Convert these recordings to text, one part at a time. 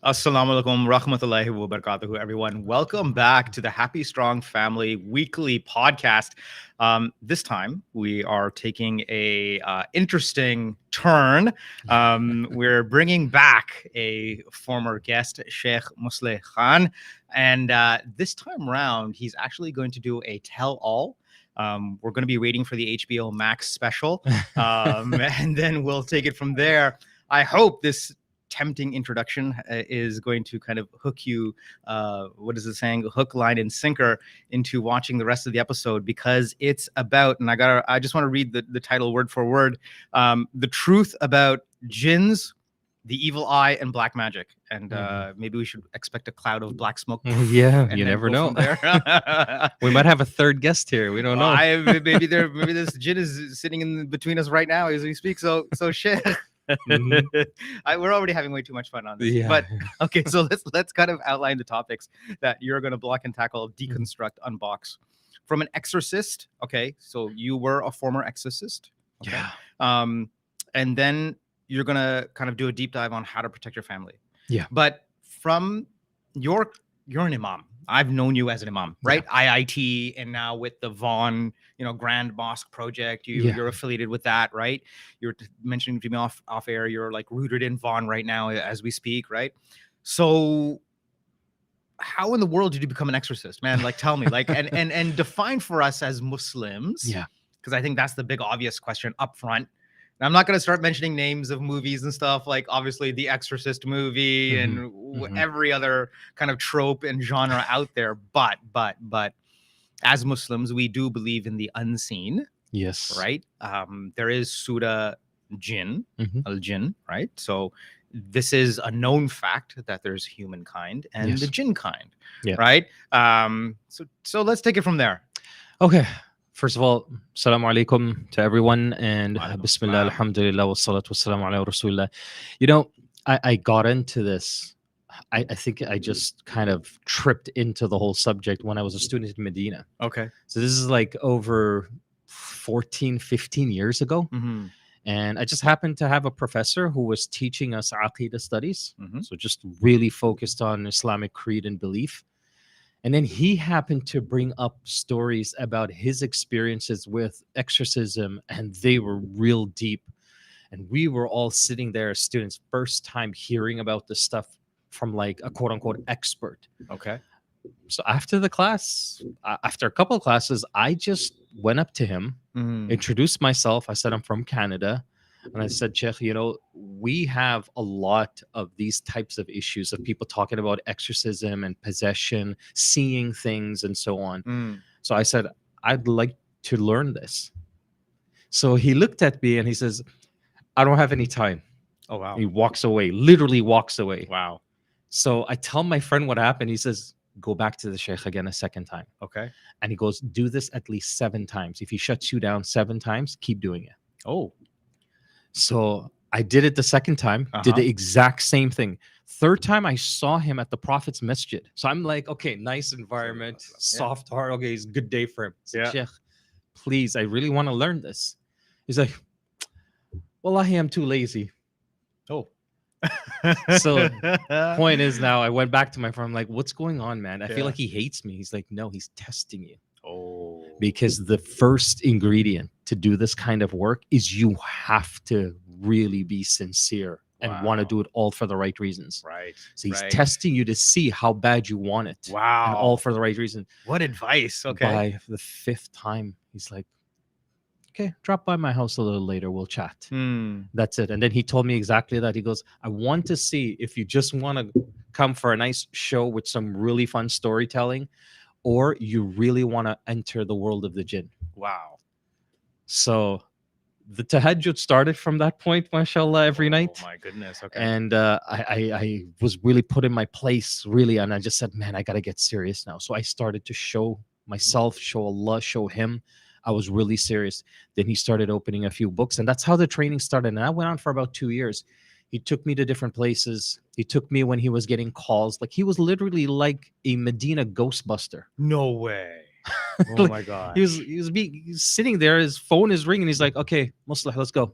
Assalamu alaikum rahmatullahi wa barakatuhu, everyone. Welcome back to the Happy Strong Family weekly podcast. This time we are taking a interesting turn. We're bringing back a former guest, Sheikh Musleh Khan, and this time round he's actually going to do a tell-all. We're going to be waiting for the HBO Max special, and then we'll take it from there. I hope this tempting introduction is going to kind of hook you, what is it saying, hook, line, and sinker into watching the rest of the episode, because it's about, and I just want to read the title word for word, the truth about jinns, the evil eye, and black magic. And maybe we should expect a cloud of black smoke. Yeah, you never know. We might have a third guest here. We don't know. Maybe this jinn is sitting in between us right now as we speak. So Sheikh. We're already having way too much fun on this. Yeah. But okay, so let's kind of outline the topics that you're going to block and tackle, deconstruct, unbox. From an exorcist, okay, so you were a former exorcist. Okay? Yeah. And then you're going to kind of do a deep dive on how to protect your family. Yeah. But from you're an imam. I've known you as an imam, right? Yeah. IIT, and now with the Vaughan, Grand Mosque project, you're affiliated with that, right? You're mentioning to me off air, you're like rooted in Vaughan right now as we speak, right? So how in the world did you become an exorcist, man? Like, tell me, like, and define for us as Muslims. Yeah. Because I think that's the big obvious question up front. And I'm not going to start mentioning names of movies and stuff, like obviously the Exorcist movie and every other kind of trope and genre out there. But as Muslims, we do believe in the unseen. Yes. Right. There is Surah Jinn, al-Jinn, right? So this is a known fact that there's humankind and the jinn kind, right? So let's take it from there. Okay. First of all, Assalamu alaikum to everyone, and Bismillah, Alhamdulillah, wa salatu wa salam ala Rasulullah. I got into this. I think I just kind of tripped into the whole subject when I was a student in Medina. Okay. So this is like over 14, 15 years ago. And I just happened to have a professor who was teaching us Aqidah studies. So just really focused on Islamic creed and belief. And then he happened to bring up stories about his experiences with exorcism, and they were real deep. And we were all sitting there as students, first time hearing about this stuff from like a quote unquote expert. Okay. So after the class, after a couple of classes, I just went up to him, introduced myself. I said, I'm from Canada. And I said, Sheikh, we have a lot of these types of issues of people talking about exorcism and possession, seeing things and so on. So I said, I'd like to learn this. So he looked at me and he says, I don't have any time. Oh, wow. He walks away, literally walks away. Wow. So I tell my friend what happened. He says, go back to the Shaykh again a second time. Okay. And he goes, do this at least 7 times. If he shuts you down 7 times, keep doing it. Oh. So I did it the second time, did the exact same thing. Third time, I saw him at the Prophet's Masjid. So I'm like, okay, nice environment, soft heart. Okay, it's a good day for him. Sheikh, please, I really want to learn this. He's like, Wallahi, I'm too lazy. Oh. So point is now I went back to my friend. I'm like, what's going on, man? I feel like he hates me. He's like, no, he's testing you. Oh. Because the first ingredient to do this kind of work is you have to really be sincere and want to do it all for the right reasons. Right. So he's testing you to see how bad you want it. Wow. And all for the right reason. What advice? Okay. By the 5th time, he's like, okay, drop by my house a little later. We'll chat. That's it. And then he told me exactly that. He goes, I want to see if you just want to come for a nice show with some really fun storytelling, or you really want to enter the world of the jinn. Wow. So the tahajjud started from that point, mashallah, every night. Oh my goodness. Okay. And I was really put in my place, really. And I just said, man, I got to get serious now. So I started to show myself, show Allah, show him. I was really serious. Then he started opening a few books. And that's how the training started. And that went on for about 2 years. He took me to different places. He took me when he was getting calls. Like, he was literally like a Medina Ghostbuster. No way. Oh my God. He was sitting there. His phone is ringing. He's like, okay, Musleh, let's go.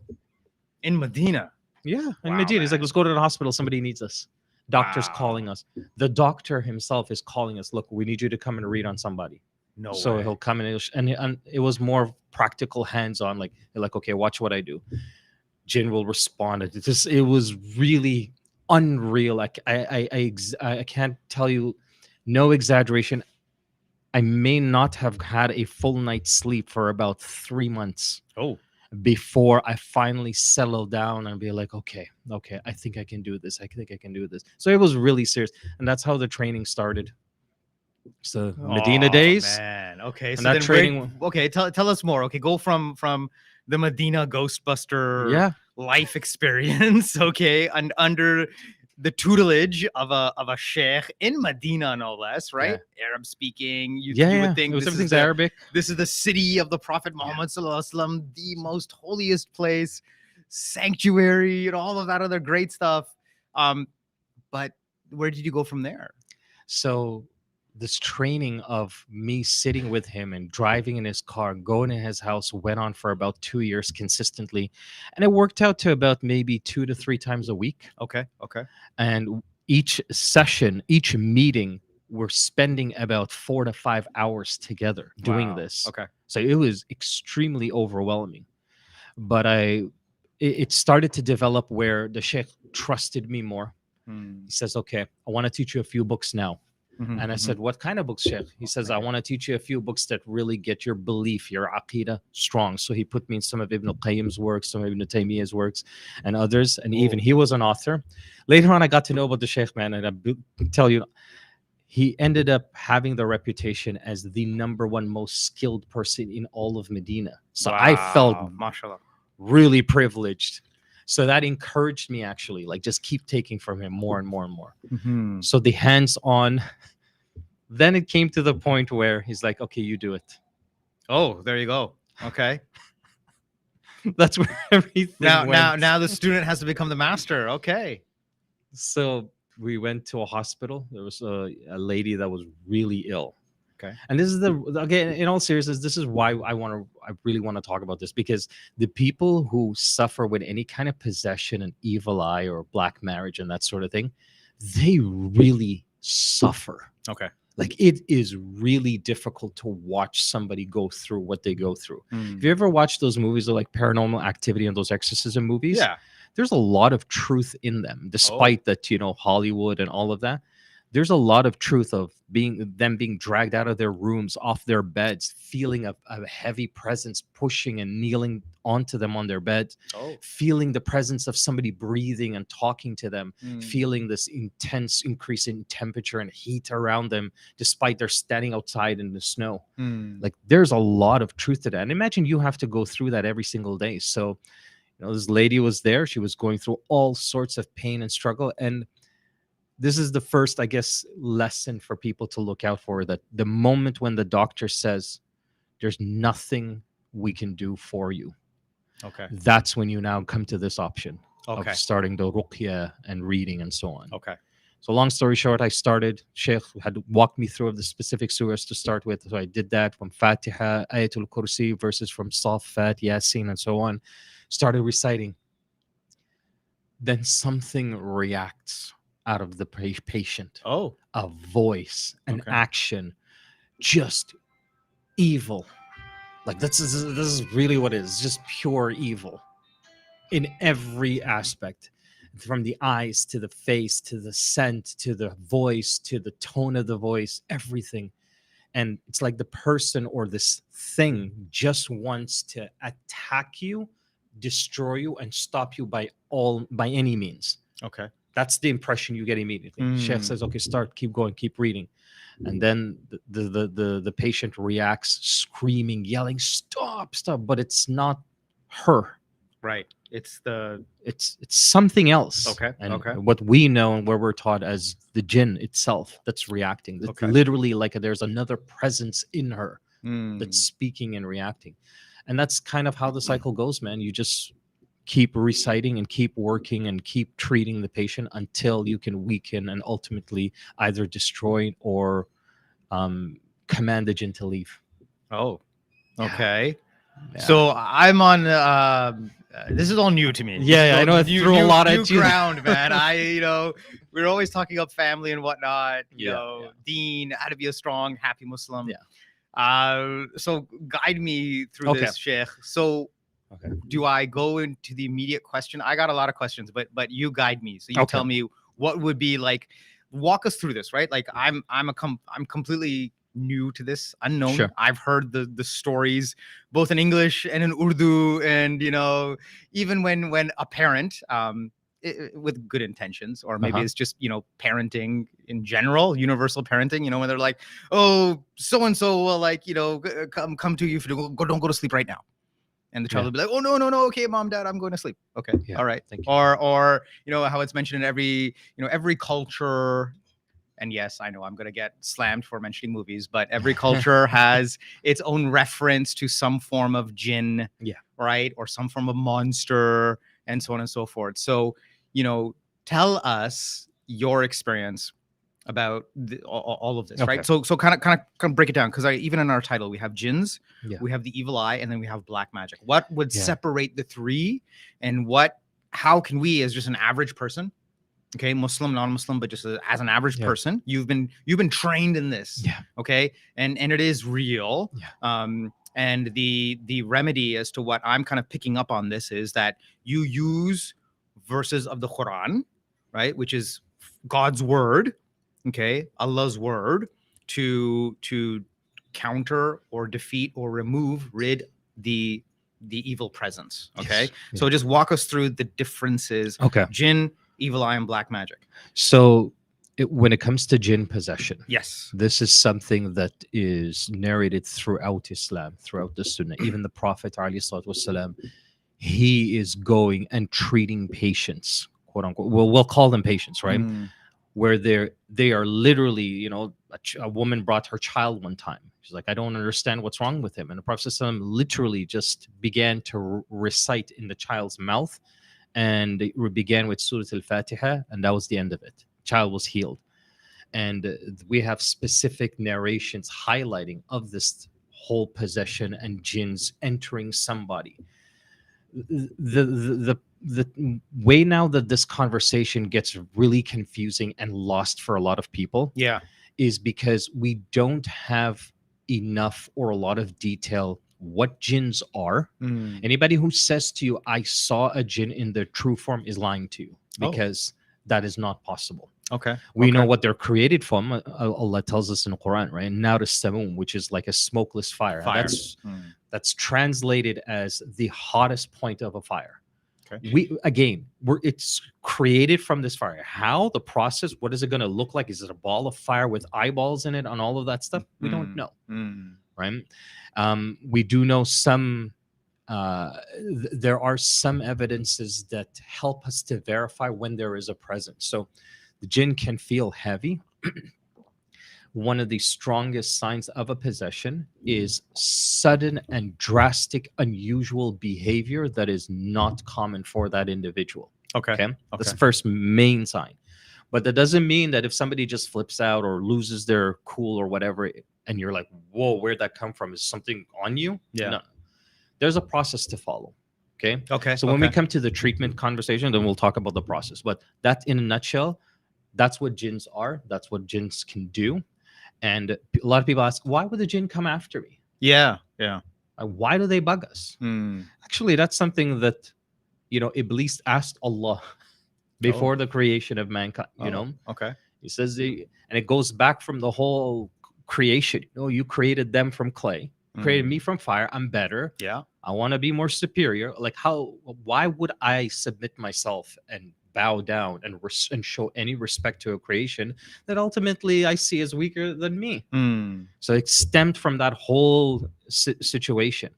In Medina? Yeah, in Medina. He's like, let's go to the hospital. Somebody needs us. Doctor's calling Wow. us. The doctor himself is calling us. Look, we need you to come and read on somebody. No So way. he'll come and it was more practical, hands-on. Like, okay, watch what I do. Jin will respond. It was really unreal. I can't tell you, no exaggeration. I may not have had a full night's sleep for about 3 months Oh. before I finally settled down and be like, okay, I think I can do this. I think I can do this. So it was really serious, and that's how the training started. So Medina Oh days, man. Okay. and So that then where training, okay, tell us more. Okay, go from the Medina Ghostbuster yeah, life experience, okay, and under the tutelage of a sheikh in Medina, no less, yeah, right? Arab speaking. You would yeah. It think was everything's Arabic. this is the city of the Prophet Yeah. Muhammad Sallallahu Alaihi Wasallam, the most holiest place, sanctuary, and all of that other great stuff. But where did you go from there? So this training of me sitting with him and driving in his car, going in his house, went on for about 2 years consistently, and it worked out to about maybe 2 to 3 times a week. Okay. Okay. And each session, each meeting, we're spending about 4 to 5 hours together doing Wow. this. Okay. So it was extremely overwhelming. But it started to develop where the sheikh trusted me more. Hmm. He says, okay, I want to teach you a few books now. Mhm, And I mhm. said, what kind of books, Sheikh? He says, I Man. want to teach you a few books that really get your belief, your aqidah strong. So he put me in some of Ibn al-Qayyim's works, some of Ibn Taymiyyah's works, and others. And even Cool. he was an author. Later on, I got to know about the Sheikh, man. And tell you, he ended up having the reputation as the number one most skilled person in all of Medina. So I felt Wow. Mashallah. really privileged. So that encouraged me, actually, like, just keep taking from him more and more and more. Mhm. So the hands-on, then it came to the point where he's like, okay, you do it. Oh, there you go. Okay. That's where everything went. Now the student has to become the master. Okay. So we went to a hospital. There was a lady that was really ill. Okay. And this is again, in all seriousness, this is why I really want to talk about this, because the people who suffer with any kind of possession and evil eye or black marriage and that sort of thing, they really suffer. Okay. Like, it is really difficult to watch somebody go through what they go through. Mm. If you ever watched those movies like Paranormal Activity and those exorcism movies, Yeah. there's a lot of truth in them, despite that, Hollywood and all of that. There's a lot of truth of being dragged out of their rooms, off their beds, feeling a heavy presence pushing and kneeling onto them on their beds, Oh. feeling the presence of somebody breathing and talking to them, Mm. feeling this intense increase in temperature and heat around them, despite they're standing outside in the snow. Mm. Like, there's a lot of truth to that. And imagine you have to go through that every single day. So, this lady was there. She was going through all sorts of pain and struggle. And this is the first, I guess, lesson for people to look out for, that the moment when the doctor says, there's nothing we can do for you, Okay. that's when you now come to this option Okay. of starting the Ruqiya and reading and so on. Okay. So long story short, I started, Shaykh had walked me through the specific surahs to start with. So I did that from Fatiha, Ayatul Kursi, verses from Safat, Yasin, and so on. Started reciting. Then something reacts out of the patient. Oh. A voice, an Okay. action, just evil. Like, this is really what it is, just pure evil in every aspect, from the eyes to the face to the scent to the voice to the tone of the voice, everything. And it's like the person or this thing just wants to attack you, destroy you, and stop you by any means. Okay. That's the impression you get immediately. Sheikh Mm. says, okay, start, keep going, keep reading. And then the patient reacts, screaming, yelling, stop, but it's not her. Right. It's something else. Okay. And Okay. what we know and where we're taught as the jinn itself that's reacting. It's Okay. literally like there's another presence in her Mm. that's speaking and reacting. And that's kind of how the cycle goes, man. You just keep reciting and keep working and keep treating the patient until you can weaken and ultimately either destroy or command the jinn to leave. Oh. Yeah. Okay. Yeah. So I'm on this is all new to me. Yeah, I know. I threw a lot at you. Ground, man. We're always talking about family and whatnot. Deen, how to be a strong, happy Muslim. Yeah. So guide me through this, Shaykh. So, do I go into the immediate question? I got a lot of questions, but you guide me. So you tell me what would be like. Walk us through this, right? Like I'm completely new to this, unknown. Sure. I've heard the stories both in English and in Urdu, and even when a parent with good intentions, or maybe it's just parenting in general, universal parenting, when they're like, oh, so and so will come to you if you don't go to sleep right now. And the child will be like, oh, no, okay, mom, dad, I'm going to sleep. Okay, all right. Thank you. Or how it's mentioned in every culture. And yes, I know I'm going to get slammed for mentioning movies, but every culture has its own reference to some form of jinn, right? Or some form of monster, and so on and so forth. So, tell us your experience about all of this, right? So kind of break it down, because even in our title we have jinns, we have the evil eye, and then we have black magic. What would separate the three, and how can we, as just an average person, okay, Muslim, non-Muslim, but just as an average person, you've been trained in this, okay, and it is real, and the remedy as to what I'm kind of picking up on this is that you use verses of the Quran, right, which is God's word, okay, Allah's word, to counter or defeat or rid the evil presence, okay? So just walk us through the differences. Jinn, evil eye, and black magic. So when it comes to jinn possession, yes, this is something that is narrated throughout Islam, throughout the Sunnah. Even the Prophet ﷺ, he is going and treating patients, quote unquote. Well, we'll call them patients, right? Where they are literally, a woman brought her child one time. She's like, I don't understand what's wrong with him. And the Prophet ﷺ literally just began to recite in the child's mouth, and it began with Surah Al-Fatiha, and that was the end of it. Child was healed. And we have specific narrations highlighting of this whole possession and jinns entering somebody. The way now that this conversation gets really confusing and lost for a lot of people is because we don't have enough or a lot of detail what jinns are. Anybody who says to you, I saw a jinn in their true form, is lying to you, because that is not possible. We know what they're created from. Allah tells us in the Quran, right? Now the Samoon, which is like a smokeless fire. That's translated as the hottest point of a fire. It's created from this fire. How? The process, what is it going to look like? Is it a ball of fire with eyeballs in it and all of that stuff? We don't know. Right? We do know some, there are some evidences that help us to verify when there is a presence. So the jinn can feel heavy. One of the strongest signs of a possession is sudden and drastic, unusual behavior that is not common for that individual. That's the first main sign. But that doesn't mean that if somebody just flips out or loses their cool or whatever, and you're like, whoa, where'd that come from? Is something on you? No. There's a process to follow. So when we come to the treatment conversation, then we'll talk about the process. But that, in a nutshell, that's what jinns are. That's what jinns can do. And a lot of people ask, why would the jinn come after me? Why do they bug us? Actually, that's something that, Iblis asked Allah before the creation of mankind. He says, and it goes back from the whole creation. You created them from clay, created me from fire. I'm better. I want to be more superior. Like, why would I submit myself and bow down and show any respect to a creation that ultimately I see as weaker than me? So it stemmed from that whole situation.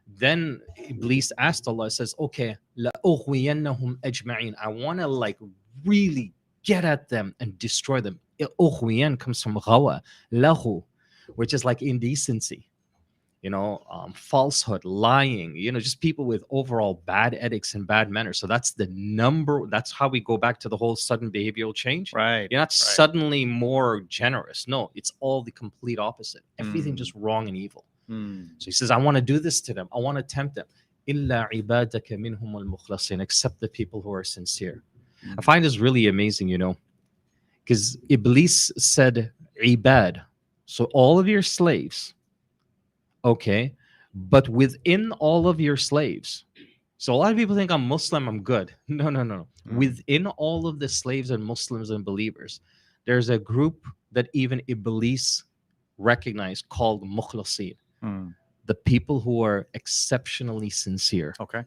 Then Iblis asked Allah, says, okay, لَأُغْوِيَنَّهُمْ أَجْمَعِينَ. I want to really get at them and destroy them. Ughwiyan comes from ghawa, lahu, which is like indecency, falsehood, lying, just people with overall bad ethics and bad manners. So that's that's how we go back to the whole sudden behavioral change. You're not suddenly more generous. No, it's all the complete opposite. Everything just wrong and evil. So he says, I want to do this to them. I want to tempt them. إِلَّا عِبَادَكَ مِنْهُمُ الْمُخْلَصِينَ, except the people who are sincere. I find this really amazing, because Iblis said ibad, so all of your slaves, okay, but within all of your slaves. So a lot of people think I'm Muslim, I'm good. No, no, no. Within all of the slaves and Muslims and believers, there's a group that even Iblis recognized called mukhlasin, the people who are exceptionally sincere. Okay.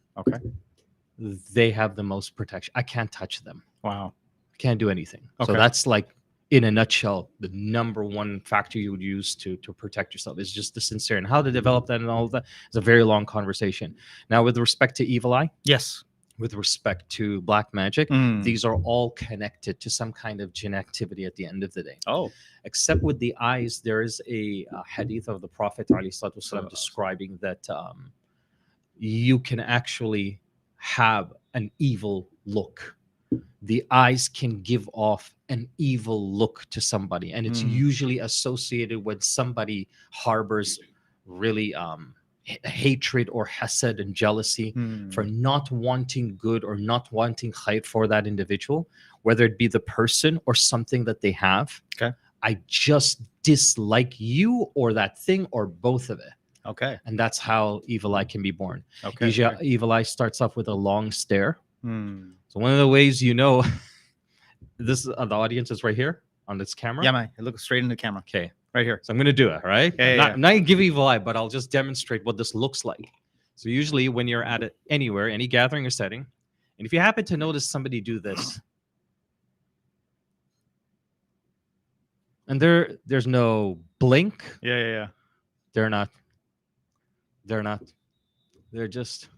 They have the most protection. I can't touch them. Wow. Can't do anything. So Okay. that's like, in a nutshell, the number one factor you would use to protect yourself is just the sincere. And how to develop that and all of that is a very long conversation. Now, with respect to evil eye, Yes. with respect to black magic, these are all connected to some kind of jinn activity at the end of the day. Oh. Except with the eyes, there is a hadith of the Prophet ﷺ describing that you can actually have an evil look. The eyes can give off an evil look to somebody, and it's usually associated when somebody harbors really hatred or hasad and jealousy for not wanting good or not wanting khair for that individual, whether it be the person or something that they have. Okay. I just dislike you or that thing or both of it. Okay. And that's how evil eye can be born. Okay. Usually, evil eye starts off with a long stare. So one of the ways this the audience is right here on this camera. Yeah, man. Look straight in the camera. Okay. Right here. So I'm gonna do it, right? Yeah, I'm not gonna give evil eye, but I'll just demonstrate what this looks like. So usually when you're at anywhere, any gathering or setting, and if you happen to notice somebody do this, and there's no blink. Yeah. They're not. They're just.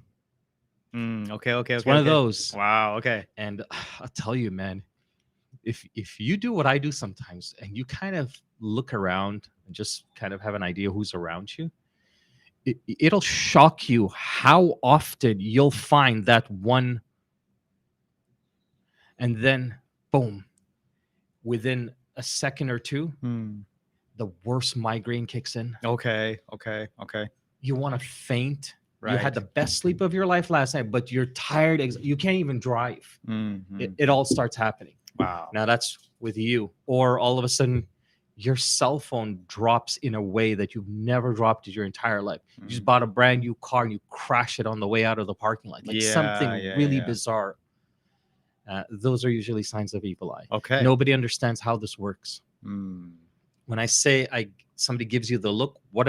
Okay. It's one of those. Wow. Okay. And I'll tell you, man, if you do what I do sometimes, and you kind of look around and just kind of have an idea who's around you, it'll shock you how often you'll find that one, and then boom, within a second or two, the worst migraine kicks in. Okay. You want to faint. Right. You had the best sleep of your life last night, but you're tired. You can't even drive. It all starts happening. Wow. Now that's with you. Or all of a sudden, your cell phone drops in a way that you've never dropped in your entire life. You just bought a brand new car and you crash it on the way out of the parking lot. Like something really bizarre. Those are usually signs of evil eye. Okay. Nobody understands how this works. When I say somebody gives you the look, what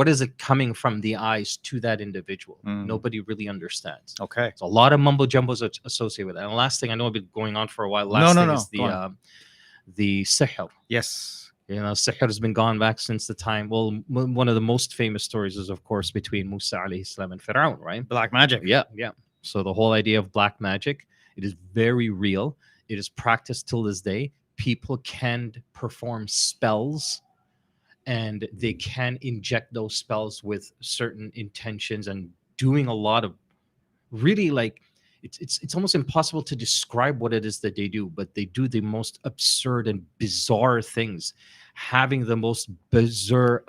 is it coming from the eyes to that individual? Nobody really understands. Okay. So a lot of mumbo jumbos associated with that. And the last thing, I know I've been going on for a while. Is the sihr. Yes. Sihr has been gone back since the time. Well, one of the most famous stories is, of course, between Musa alayhi salam and Fir'aun, right? Black magic. Yeah. So the whole idea of black magic, it is very real. It is practiced till this day. People can perform spells, and they can inject those spells with certain intentions and doing a lot of really, like, it's almost impossible to describe what it is that they do, but they do the most absurd and bizarre things, having the most bizarre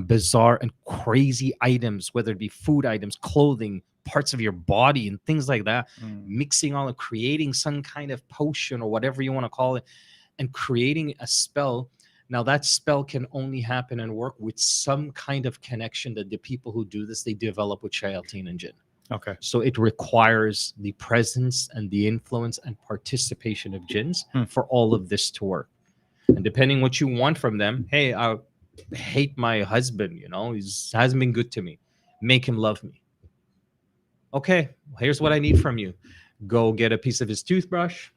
bizarre and crazy items, whether it be food items, clothing, parts of your body, and things like that, mixing all and creating some kind of potion or whatever you want to call it, and creating a spell. Now that spell can only happen and work with some kind of connection that the people who do this, they develop with shayateen and jinn. Okay. So it requires the presence and the influence and participation of jinns for all of this to work. And depending what you want from them, hey, I hate my husband, he hasn't been good to me. Make him love me. Okay, here's what I need from you. Go get a piece of his toothbrush,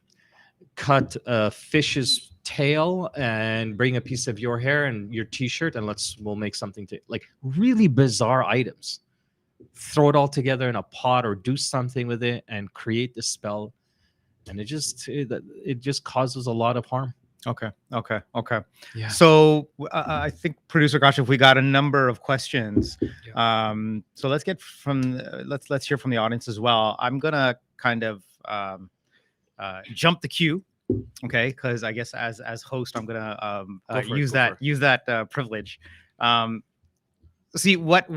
cut a fish's tail, and bring a piece of your hair and your t-shirt, and we'll make something like really bizarre items. Throw it all together in a pot or do something with it and create the spell, and it just causes a lot of harm. Okay. Yeah. So I think producer Kashif, we got a number of questions. So let's get let's hear from the audience as well. I'm gonna kind of jump the queue, okay? Because I guess as host, I'm gonna use that privilege. See what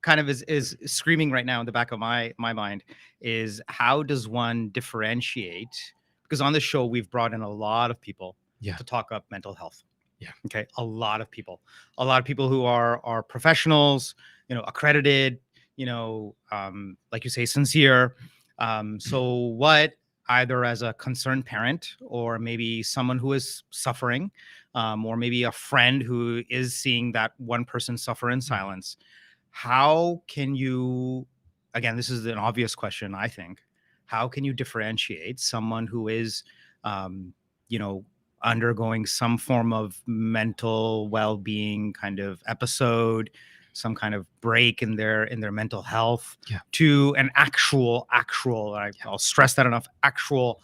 kind of is screaming right now in the back of my mind is, how does one differentiate? Because on this show we've brought in a lot of people to talk up mental health. Yeah. Okay. A lot of people who are professionals, accredited, like you say, sincere. So what, either as a concerned parent, or maybe someone who is suffering, or maybe a friend who is seeing that one person suffer in silence, how can you, again, this is an obvious question, I think, how can you differentiate someone who is, undergoing some form of mental well-being kind of episode, some kind of break in their mental health, to an actual I'll stress that enough, actual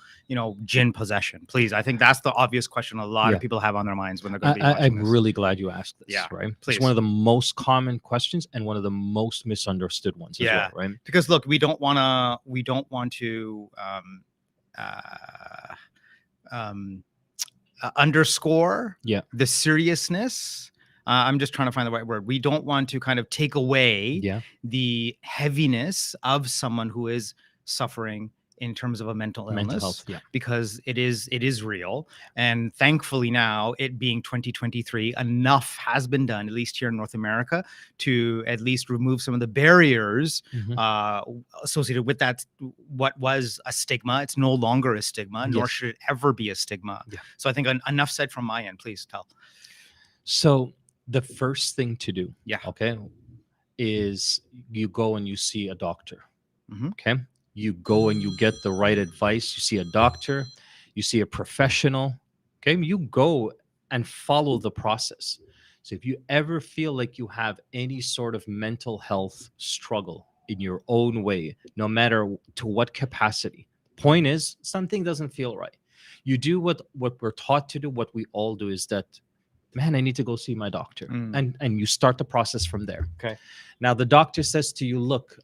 jinn possession? Please, I think that's the obvious question a lot of people have on their minds when they're going to be watching I'm this. really glad you asked this. Yeah, Right, please. It's one of the most common questions and one of the most misunderstood ones as well, right? Because look, we don't want to underscore the seriousness. I'm just trying to find the right word. We don't want to kind of take away the heaviness of someone who is suffering in terms of a mental illness, because it is real. And thankfully now, it being 2023, enough has been done, at least here in North America, to at least remove some of the barriers associated with that. What was a stigma, it's no longer a stigma, nor should it ever be a stigma. So I think enough said from my end. Please tell. So the first thing to do, is you go and you see a doctor. Okay. You go and you get the right advice. You see a doctor, you see a professional. Okay. You go and follow the process. So if you ever feel like you have any sort of mental health struggle in your own way, no matter to what capacity, point is, something doesn't feel right. You do what we're taught to do. What we all do is that, man, I need to go see my doctor. And you start the process from there. Okay. Now the doctor says to you, look,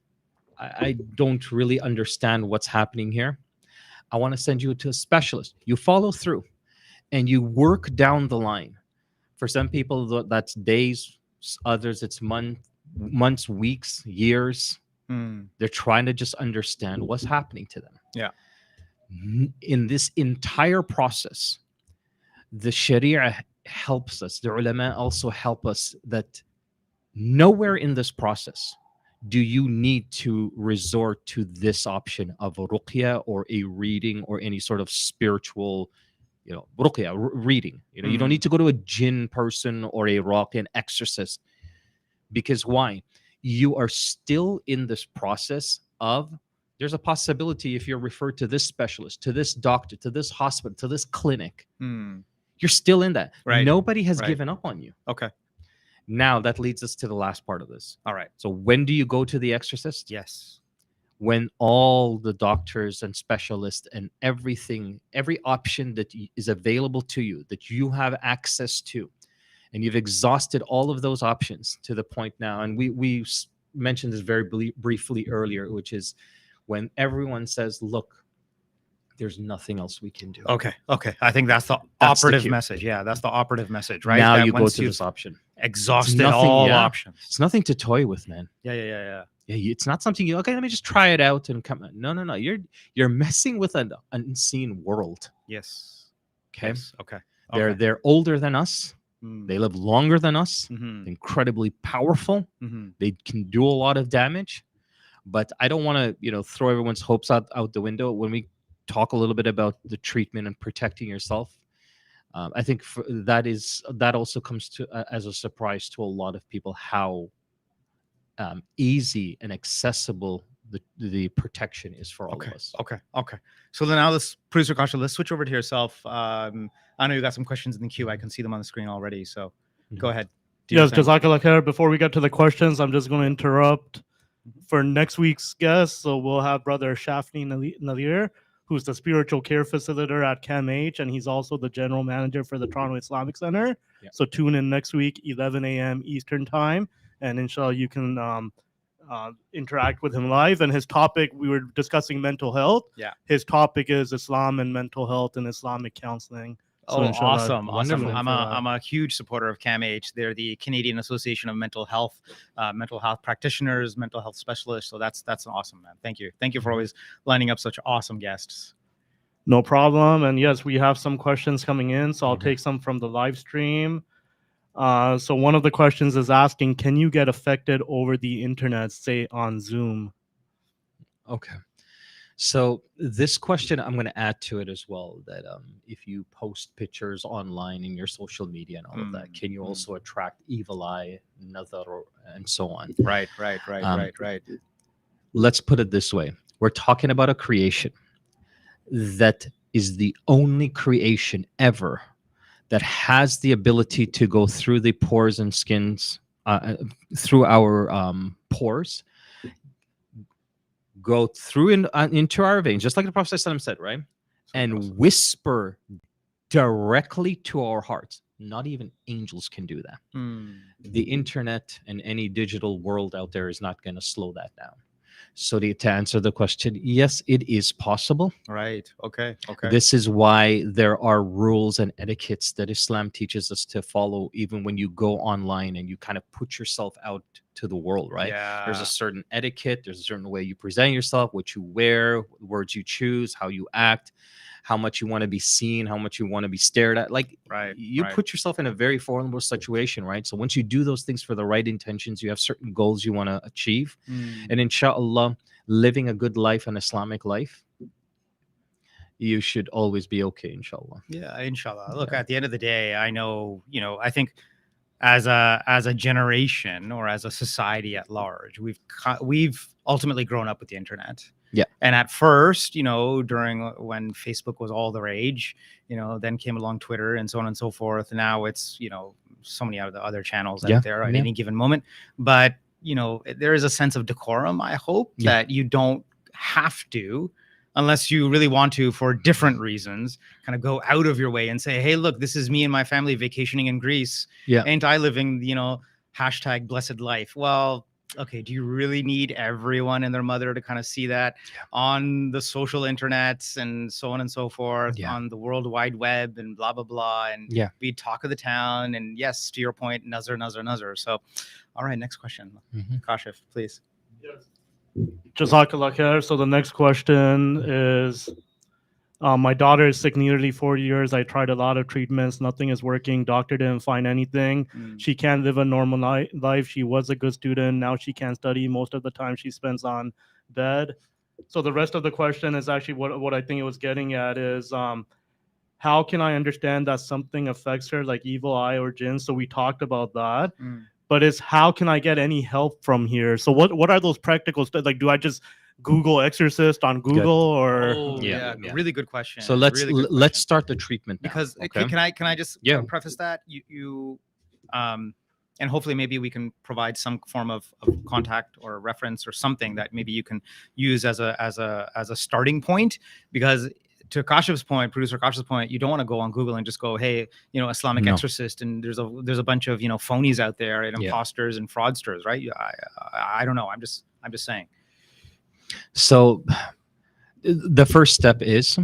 I don't really understand what's happening here. I want to send you to a specialist. You follow through and you work down the line. For some people, that's days. Others, it's months, weeks, years. They're trying to just understand what's happening to them. Yeah. In this entire process, the Sharia helps us. The ulama also help us that nowhere in this process do you need to resort to this option of a ruqya or a reading or any sort of spiritual, ruqya, reading. You don't need to go to a jinn person or a raqi, an exorcist. Because why? You are still in this process of, there's a possibility if you're referred to this specialist, to this doctor, to this hospital, to this clinic, you're still in that. Right. Nobody has given up on you. Okay. Now that leads us to the last part of this. All right. So when do you go to the exorcist? Yes. When all the doctors and specialists and everything, every option that is available to you, that you have access to, and you've exhausted all of those options to the point now. And we mentioned this very briefly earlier, which is when everyone says, look, there's nothing else we can do. Okay. I think that's the operative message. Yeah, that's the operative message, right? Now that you go to this option. Exhausted all options. It's nothing to toy with, man. Yeah. It's not something okay, let me just try it out and come. No. You're messing with an unseen world. Yes. Okay. Yes. Okay. They're older than us. They live longer than us. Incredibly powerful. They can do a lot of damage. But I don't want to, throw everyone's hopes out the window when we talk a little bit about the treatment and protecting yourself. I think that also comes to as a surprise to a lot of people how easy and accessible the protection is for all of us. Okay. So then now let's, producer Kasha, let's switch over to yourself. I know you got some questions in the queue. I can see them on the screen already. So go ahead. Yes, Jazakallah khair. Before we get to the questions, I'm just going to interrupt for next week's guest. So we'll have Brother Shafni Nadir, who's the spiritual care facilitator at CAMH, and he's also the general manager for the Toronto Islamic Center. Yeah. So tune in next week, 11 a.m. Eastern time, and inshallah you can interact with him live. And his topic, we were discussing mental health. Yeah. His topic is Islam and mental health and Islamic counseling. So Oh, inshallah, awesome! Awesome! Wonderful. I'm a huge supporter of CAMH. They're the Canadian Association of Mental Health practitioners, mental health specialists. So that's awesome, man. Thank you for always lining up such awesome guests. No problem. And yes, we have some questions coming in, so I'll take some from the live stream. So one of the questions is asking, can you get affected over the internet, say on Zoom? Okay. So this question, I'm going to add to it as well, that if you post pictures online in your social media and all of that, can you also attract evil eye, nazar, and so on? Right. Let's put it this way. We're talking about a creation that is the only creation ever that has the ability to go through the pores and skins, through our pores, go through into our veins, just like the Prophet ﷺ said, right? And whisper directly to our hearts. Not even angels can do that. The internet and any digital world out there is not going to slow that down. So to answer the question, yes, it is possible. Right. Okay. This is why there are rules and etiquettes that Islam teaches us to follow, even when you go online and you kind of put yourself out to the world, right? Yeah. There's a certain etiquette, there's a certain way you present yourself, what you wear, words you choose, how you act, how much you want to be seen, how much you want to be stared at. Like, you put yourself in a very vulnerable situation, right? So once you do those things for the right intentions, you have certain goals you want to achieve. And inshallah, living a good life, an Islamic life, you should always be okay, inshallah. Yeah, inshallah. Look, at the end of the day, I know, I think as a generation or as a society at large, we've ultimately grown up with the internet. Yeah. And at first, during when Facebook was all the rage, then came along Twitter and so on and so forth. Now it's, so many other channels out there at any given moment. But, there is a sense of decorum, I hope, that you don't have to, unless you really want to, for different reasons, kind of go out of your way and say, hey, look, this is me and my family vacationing in Greece. Yeah. Ain't I living, hashtag blessed life? Well, okay, do you really need everyone and their mother to kind of see that on the social internets and so on and so forth, on the World Wide Web and blah, blah, blah, and be talk of the town? And yes, to your point, nazar. So, all right, next question. Kashif, please. Yes. Jazakallah khair. So the next question is, my daughter is sick nearly 4 years. I tried a lot of treatments. Nothing is working. Doctor didn't find anything. She can't live a normal life. She was a good student. Now she can't study. Most of the time she spends on bed. So the rest of the question is actually what I think it was getting at is, how can I understand that something affects her, like evil eye or jinns? So we talked about that. But it's how can I get any help from here? So what are those practical steps? Like, do I just Google exorcist on Google or? Really good question. So let's start the treatment now, because okay? can I just preface that you and hopefully maybe we can provide some form of contact or reference or something that maybe you can use as a starting point, because to Kashif's point, producer Kashif's point, you don't want to go on Google and just go, hey, Islamic exorcist, and there's a bunch of phonies out there and imposters and fraudsters, right? I don't know. I'm just saying. So the first step is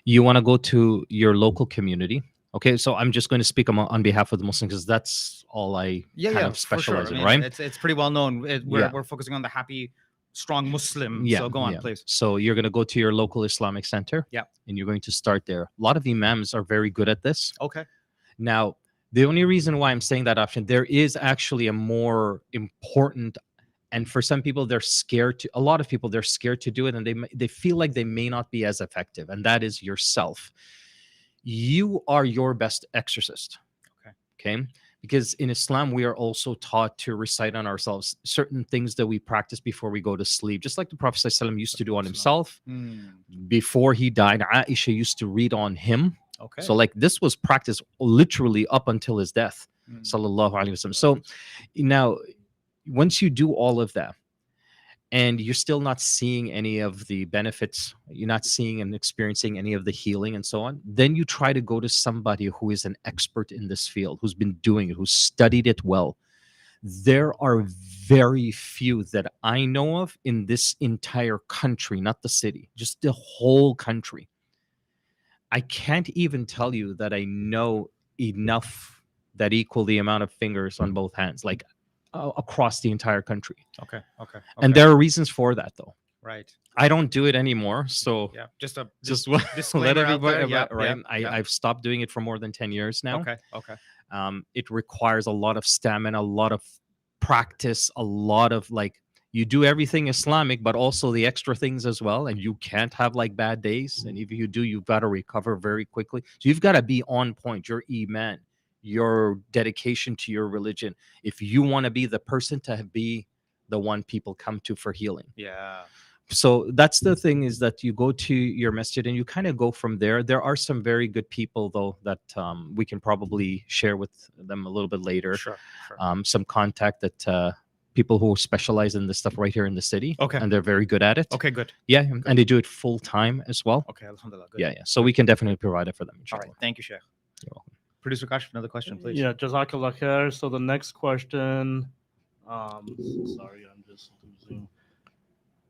you want to go to your local community. Okay, so I'm just going to speak on behalf of the Muslims because that's all I kind of specialize in, right? It's pretty well known. We're focusing on the happy, strong Muslim. So go on, please. So you're going to go to your local Islamic center. Yeah. And you're going to start there. A lot of imams are very good at this. Okay. Now, the only reason why I'm saying that option, there is actually a more important, and for some people, a lot of people, they're scared to do it, and they feel like they may not be as effective, and that is yourself. You are your best exorcist. Okay. Because in Islam, we are also taught to recite on ourselves certain things that we practice before we go to sleep, just like the Prophet ﷺ used to do on himself. Before he died, Aisha used to read on him. Okay. So like this was practiced literally up until his death. Sallallahu alaihi wasallam. So now, once you do all of that, and you're still not seeing any of the benefits, you're not seeing and experiencing any of the healing and so on, then you try to go to somebody who is an expert in this field, who's been doing it, who's studied it well. There are very few that I know of in this entire country, not the city, just the whole country. I can't even tell you that I know enough that equal the amount of fingers on both hands, like across the entire country. Okay. Okay. And there are reasons for that, though. Right. I don't do it anymore, so Yeah. Just a just disclaimer let everybody out there. Yeah. right. Yeah. I've stopped doing it for more than 10 years now. Okay. Okay. It requires a lot of stamina, a lot of practice, a lot of like you do everything Islamic, but also the extra things as well. And you can't have like bad days. And if you do, you've got to recover very quickly. So you've got to be on point. Your iman, your dedication to your religion. If you want to be the person to be the one people come to for healing. Yeah. So that's the thing, is that you go to your masjid and you kind of go from there. There are some very good people though that we can probably share with them a little bit later. Sure. Some contact that people who specialize in this stuff right here in the city. Okay. And they're very good at it. Okay. Good. Yeah. And they do it full time as well. Okay. Alhamdulillah. Good. Yeah. So we can definitely provide it for them. All right. Thank you, Sheikh. You're welcome. Producer Kash, another question, please. Yeah, Jazakallah khair. So the next question, sorry, I'm just losing.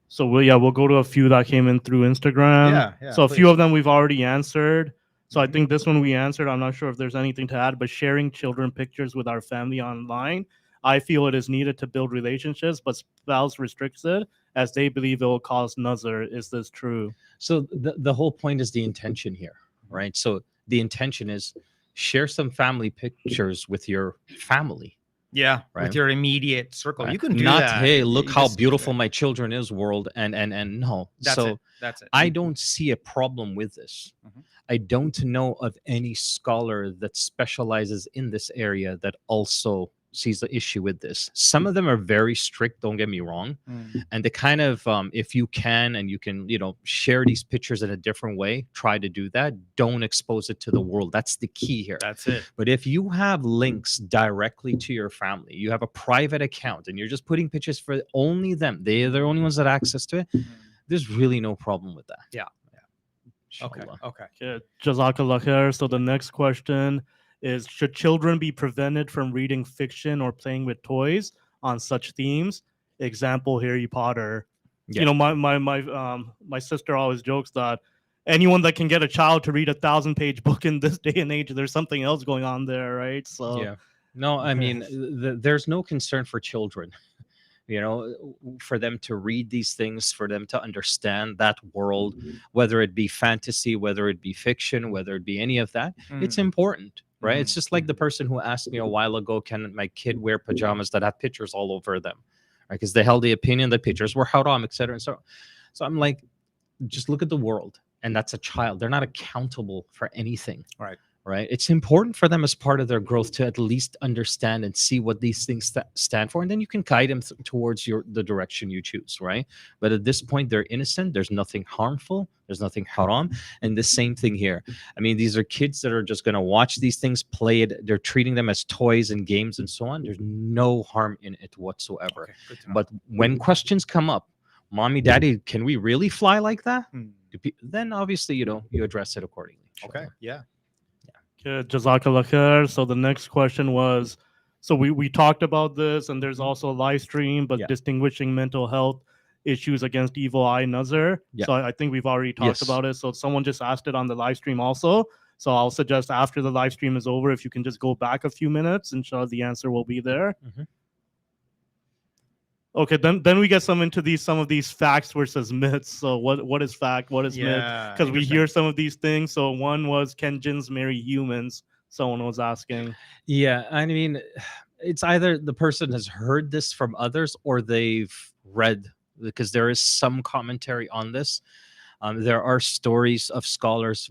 So we'll go to a few that came in through Instagram. Yeah, so a please. few of them we've already answered. So I think this one we answered. I'm not sure if there's anything to add, but sharing children pictures with our family online, I feel it is needed to build relationships, but spouse restricts it as they believe it will cause nazar. Is this true? So the whole point is the intention here, right? So the intention is share some family pictures with your family. Yeah, right? With your immediate circle. Right. You can do not, that. hey, look You how just- beautiful my children is, world, and no. That's so it. That's it. I don't see a problem with this. Mhm. I don't know of any scholar that specializes in this area that also sees the issue with this. Some of them are very strict, don't get me wrong. And the kind of if you can and you can, share these pictures in a different way, try to do that. Don't expose it to the world. That's the key here. That's it. But if you have links directly to your family, you have a private account and you're just putting pictures for only them, they're the only ones that have access to it, there's really no problem with that. Yeah. Okay. Inshallah. Okay. Yeah, Jazakallah khair. So the next question is, should children be prevented from reading fiction or playing with toys on such themes? Example, Harry Potter. Yeah. My sister always jokes that anyone that can get a child to read 1,000-page book in this day and age, there's something else going on there, right? So yeah. No, I mean, there's no concern for children, for them to read these things, for them to understand that world, whether it be fantasy, whether it be fiction, whether it be any of that. It's important, right? It's just like the person who asked me a while ago, can my kid wear pajamas that have pictures all over them? Right? Because they held the opinion that pictures were haram, etc. And so I'm like, just look at the world. And that's a child. They're not accountable for anything. Right. It's important for them as part of their growth to at least understand and see what these things stand for. And then you can guide them towards the direction you choose. Right. But at this point, they're innocent. There's nothing harmful. There's nothing haram. And the same thing here. I mean, these are kids that are just going to watch these things, play it. They're treating them as toys and games and so on. There's no harm in it whatsoever. Okay, good to know. But when questions come up, mommy, daddy, can we really fly like that? Then obviously, you address it accordingly. Okay. Yeah. Okay, Jazakallah khair. So the next question was, so we talked about this, and there's also a live stream, but distinguishing mental health issues against evil eye nazar. Yeah. So I think we've already talked about it. So someone just asked it on the live stream also. So I'll suggest after the live stream is over, if you can just go back a few minutes, inshallah, the answer will be there. Okay, then we get some of these facts versus myths. So what is fact? What is myth? Because we hear some of these things. So one was, can jinns marry humans? Someone was asking. Yeah, I mean, it's either the person has heard this from others or they've read, because there is some commentary on this. There are stories of scholars,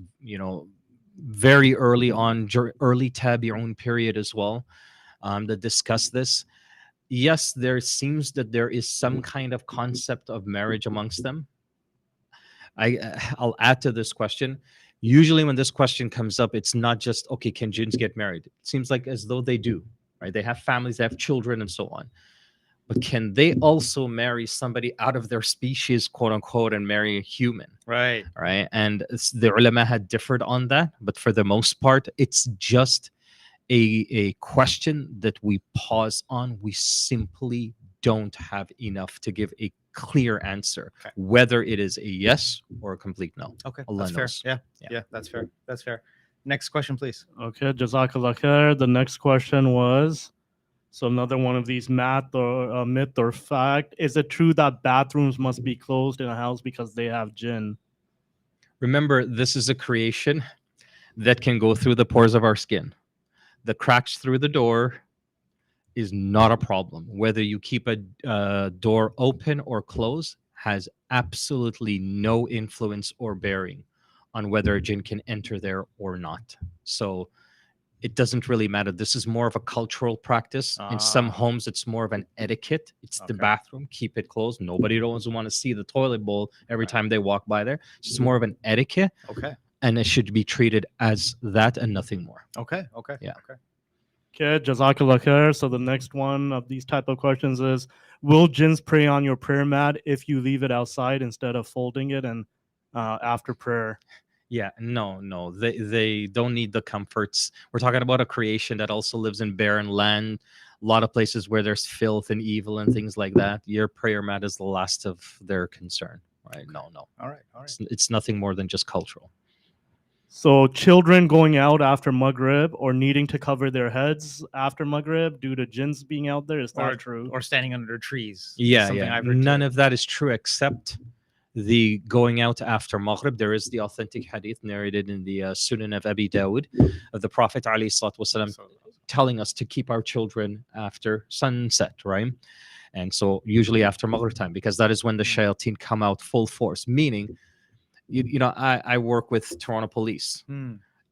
very early on, early Tabi'un period as well, that discuss this. Yes, there seems that there is some kind of concept of marriage amongst them. I'll add to this question. Usually when this question comes up, it's not just, okay, can jinns get married? It seems like as though they do, right? They have families, they have children and so on. But can they also marry somebody out of their species, quote unquote, and marry a human? Right. Right. And the ulama had differed on that. But for the most part, it's just a question that we pause on. We simply don't have enough to give a clear answer, Okay. whether it is a yes or a complete no. Okay, Allah that's fair. knows. Yeah, that's fair. That's fair. Next question, please. Okay, Jazakallah khair. The next question was, so another one of these myth or fact. Is it true that bathrooms must be closed in a house because they have jinn? Remember, this is a creation that can go through the pores of our skin. The cracks through the door is not a problem. Whether you keep a door open or closed has absolutely no influence or bearing on whether a jinn can enter there or not. So it doesn't really matter. This is more of a cultural practice. In some homes, it's more of an etiquette. It's the bathroom. Keep it closed. Nobody doesn't want to see the toilet bowl every time they walk by there. It's more of an etiquette. Okay. And it should be treated as that and nothing more. Okay. Yeah. Okay, Jazakallah khair. So the next one of these type of questions is, will jinns pray on your prayer mat if you leave it outside instead of folding it and after prayer? Yeah, no. They don't need the comforts. We're talking about a creation that also lives in barren land, a lot of places where there's filth and evil and things like that. Your prayer mat is the last of their concern, right? No. All right. It's nothing more than just cultural. So children going out after Maghrib or needing to cover their heads after Maghrib due to jinns being out there, is that true? Or standing under trees. Yeah. I've heard None too. of that is true except the going out after Maghrib. There is the authentic hadith narrated in the Sunan of Abi Dawud of the Prophet ﷺ telling us to keep our children after sunset, right? And so usually after Maghrib time, because that is when the shayateen come out full force, meaning, you know, I work with Toronto Police.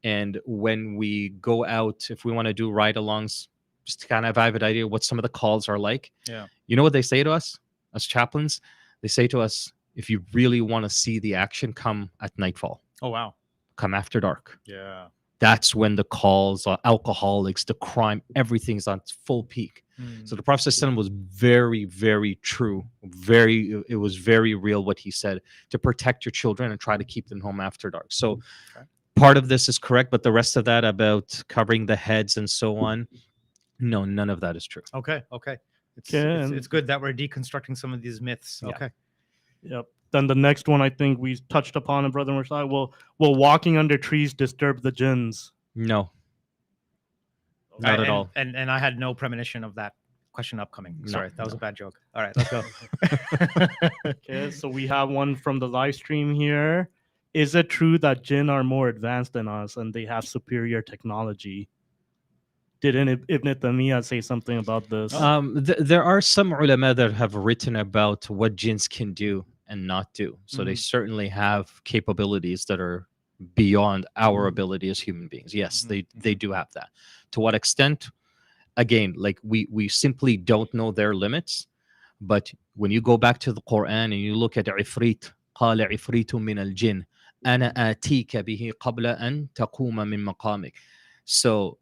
And when we go out, if we want to do ride-alongs, just to kind of have an idea what some of the calls are like. Yeah. You know what they say to us as chaplains? They say to us, if you really want to see the action, come at nightfall. Oh, wow. Come after dark. Yeah. That's when the calls are alcoholics, the crime, everything's on full peak. So the Prophet ﷺ was very, very true. It was very real what he said, to protect your children and try to keep them home after dark. So part of this is correct, but the rest of that about covering the heads and so on, no, none of that is true. Okay. It's good that we're deconstructing some of these myths. Yeah. Okay. Yep. Then the next one I think we touched upon it, Brother Mursai. Will walking under trees disturb the jinns? No. Not at all. And I had no premonition of that question upcoming. Sorry, that was a bad joke. All right, let's go. Okay, so we have one from the live stream here. Is it true that jinn are more advanced than us and they have superior technology? Did Ibn Taymiyyah say something about this? There are some ulama that have written about what jinns can do and not do. So they certainly have capabilities that are beyond our ability as human beings. Yes, they do have that. To what extent? Again, like we simply don't know their limits. But when you go back to the Quran and you look at Ifrit, قال عفريت من الجن أنا آتيك به قبل أن تقوم من مقامك. So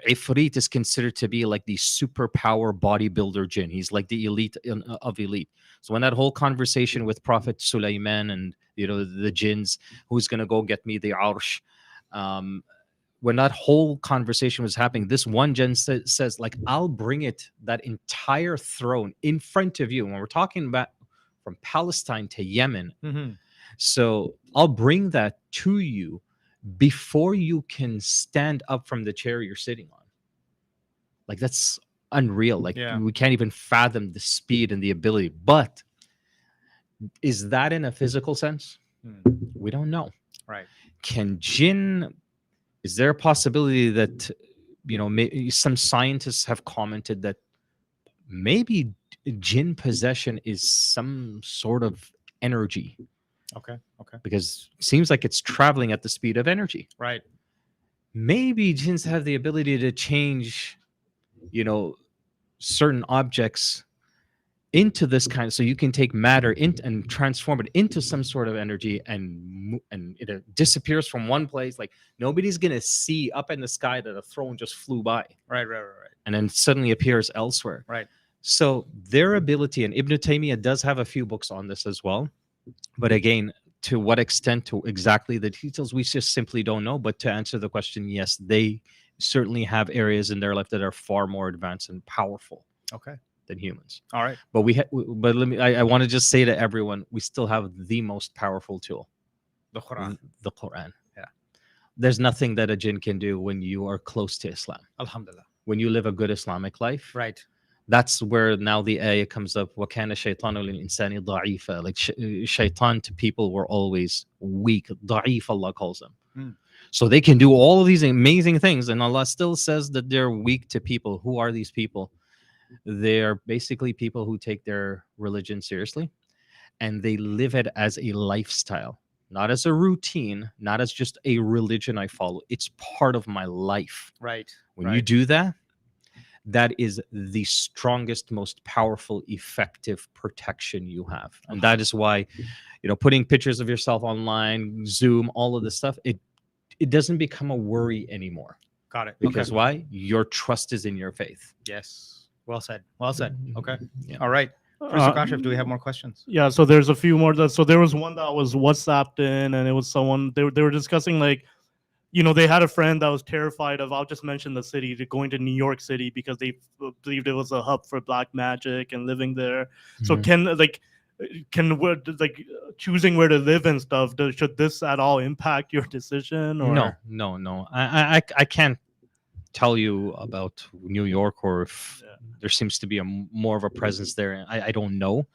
Ifrit is considered to be like the superpower bodybuilder jinn. He's like the elite of elite. So when that whole conversation with Prophet Sulaiman and the jinns, who's going to go get me the arsh, when that whole conversation was happening, this one jinn says, like, I'll bring that entire throne in front of you. When we're talking about from Palestine to Yemen, so I'll bring that to you before you can stand up from the chair you're sitting on. Like, that's unreal. Like, we can't even fathom the speed and the ability. But is that in a physical sense? We don't know. Right. Can jinn, is there a possibility that, some scientists have commented that maybe jinn possession is some sort of energy? Okay. Because it seems like it's traveling at the speed of energy. Right. Maybe jinns have the ability to change, certain objects into this kind of, so you can take matter and transform it into some sort of energy, and it disappears from one place. Like, nobody's gonna see up in the sky that a throne just flew by. Right. And then suddenly appears elsewhere. Right. So their ability, and Ibn Taymiyyah does have a few books on this as well. But again, to what extent, to exactly the details, we just simply don't know. But to answer the question, yes, they certainly have areas in their life that are far more advanced and powerful. Okay. than humans. All right. But but I want to just say to everyone, we still have the most powerful tool, The Quran. the Quran. Yeah. There's nothing that a jinn can do when you are close to Islam. Alhamdulillah. When you live a good Islamic life. Right. That's where now the ayah comes up. وَكَانَ الشَّيْطَانُ لِلْإِنسَانِ ضَعِيفًا. Like shaitan to people were always weak. ضعيف, Allah calls them. So they can do all of these amazing things, and Allah still says that they're weak to people. Who are these people? They're basically people who take their religion seriously, and they live it as a lifestyle, not as a routine, not as just a religion I follow. It's part of my life. Right. When you do that, that is the strongest, most powerful, effective protection you have. And that is why, putting pictures of yourself online, Zoom, all of this stuff, it doesn't become a worry anymore. Got it. Because why? Your trust is in your faith. Yes. Well said. Well said. Okay. Yeah. All right. Professor Kashif, do we have more questions? Yeah, so there's a few more. So there was one that was WhatsApped in, and it was someone, they were discussing, like, they had a friend that was terrified of, I'll just mention the city, going to New York City because they believed it was a hub for black magic and living there. So choosing where to live and stuff, should this at all impact your decision? Or? No. I can't tell you about New York, or if there seems to be more of a presence there. I don't know.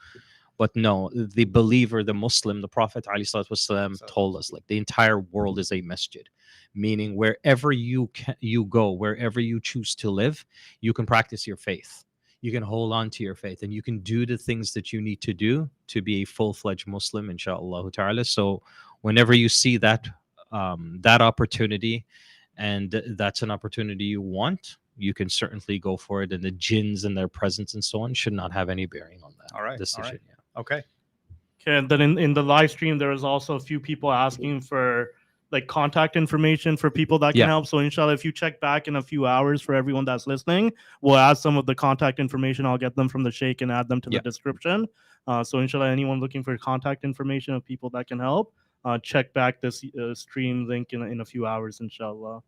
But no, the believer, the Muslim, the Prophet ﷺ told us, like, the entire world is a masjid, meaning wherever you go, wherever you choose to live, you can practice your faith. You can hold on to your faith, and you can do the things that you need to do to be a full-fledged Muslim, inshallah ta'ala. So whenever you see that opportunity, and that's an opportunity you want, you can certainly go for it. And the jinns and their presence and so on should not have any bearing on that decision. All right. Okay. And then in the live stream, there was also a few people asking for like contact information for people that can help. So inshallah, if you check back in a few hours, for everyone that's listening, we'll add some of the contact information. I'll get them from the Shaykh and add them to the description. So inshallah, anyone looking for contact information of people that can help, check back this stream link in a few hours, inshallah.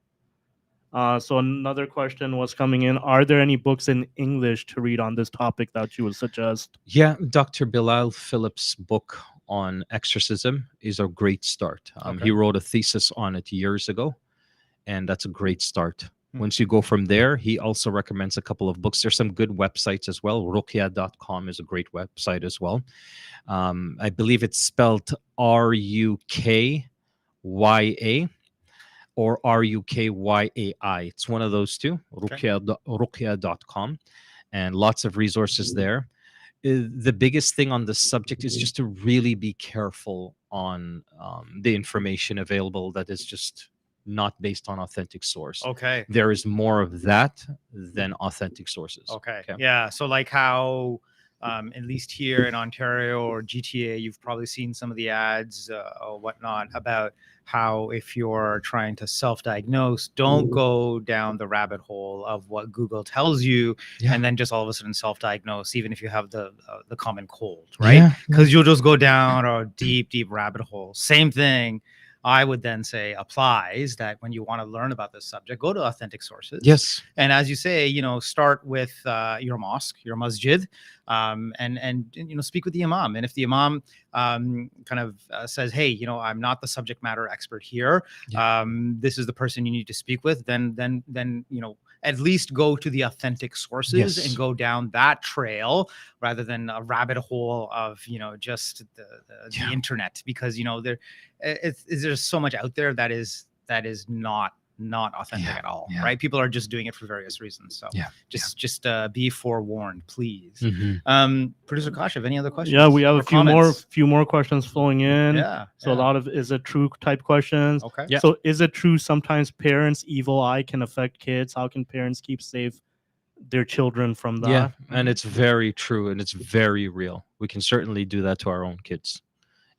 So another question was coming in. Are there any books in English to read on this topic that you would suggest? Yeah, Dr. Bilal Phillips' book on exorcism is a great start. He wrote a thesis on it years ago, and that's a great start. Once you go from there, he also recommends a couple of books. There's some good websites as well. Ruqiya.com is a great website as well. I believe it's spelled Ruqya or Ruqyai. It's one of those two, Ruqiya.com, and lots of resources there. The biggest thing on this subject is just to really be careful on the information available that is just not based on authentic source. Okay. There is more of that than authentic sources. Okay. Yeah. So like how, at least here in Ontario or GTA, you've probably seen some of the ads or whatnot about how if you're trying to self-diagnose, don't go down the rabbit hole of what Google tells you and then just all of a sudden self-diagnose, even if you have the common cold, right? Because you'll just go down a deep rabbit hole. Same thing I would then say applies, that when you want to learn about this subject, go to authentic sources. Yes. And as you say, start with your mosque, your masjid, and speak with the Imam. And if the Imam says, hey, I'm not the subject matter expert here. This is the person you need to speak with. Then at least go to the authentic sources and go down that trail rather than a rabbit hole of just the internet, because there's so much out there that is not authentic at all, right? People are just doing it for various reasons. So just be forewarned, please. Producer Kashiv, any other questions? Yeah, we have a few more questions flowing in. A lot of is it true type questions. Okay. So is it true sometimes parents' evil eye can affect kids? How can parents keep safe their children from that? Yeah, and it's very true, and it's very real. We can certainly do that to our own kids.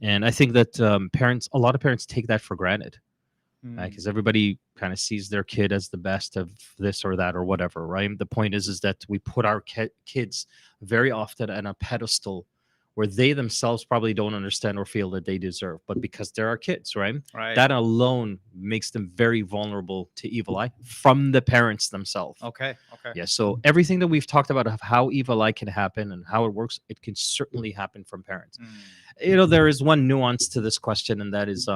And I think that a lot of parents take that for granted. Because everybody kind of sees their kid as the best of this or that or whatever, right? The point is that we put our kids very often on a pedestal where they themselves probably don't understand or feel that they deserve, but because there are kids, right? Right. That alone makes them very vulnerable to evil eye from the parents themselves. Okay. Okay. Yeah. So everything that we've talked about of how evil eye can happen and how it works, it can certainly happen from parents. There is one nuance to this question, and that is,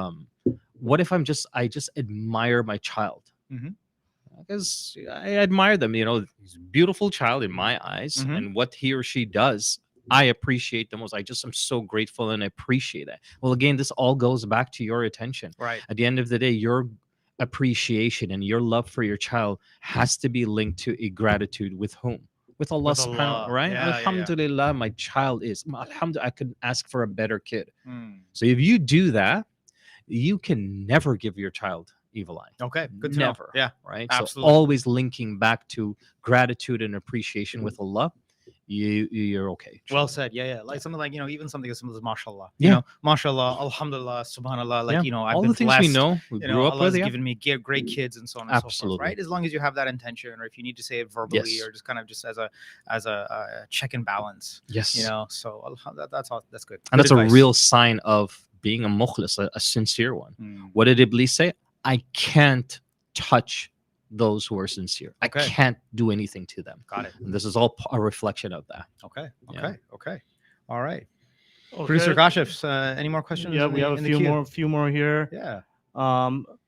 what if I just admire my child? Because I admire them. He's a beautiful child in my eyes, and what he or she does, I appreciate the most. I just am so grateful and appreciate that. Well, again, this all goes back to your attention. Right. At the end of the day, your appreciation and your love for your child has to be linked to a gratitude with whom? With Allah With subhanahu, Allah. right? Yeah, yeah, yeah. Alhamdulillah, my child is. Alhamdulillah, I could ask for a better kid. So if you do that, you can never give your child evil eye. Okay. Good to Never. know. Yeah. Right. Absolutely. So always linking back to gratitude and appreciation with Allah. You're okay. Well said. Yeah, yeah. Like something like, even something as simple as mashallah. Yeah. Mashallah, alhamdulillah, subhanallah. Like, Yeah. I've all been the things blessed. we know, we grew up Allah's with. Yeah. given me great kids and so on and so forth. Absolutely. Right. As long as you have that intention, or if you need to say it verbally, Yes. or just kind of just as a check and balance. Yes. So that's all. That's good. And Good that's advice. a real sign of being a mukhlis, a sincere one. What did Iblis say? I can't touch those who are sincere. Okay. I can't do anything to them. Got it. And this is all a reflection of that. Okay. Yeah. Okay. All right. Okay. Producer Kashif, any more questions? Yeah, we have a few more here. Yeah.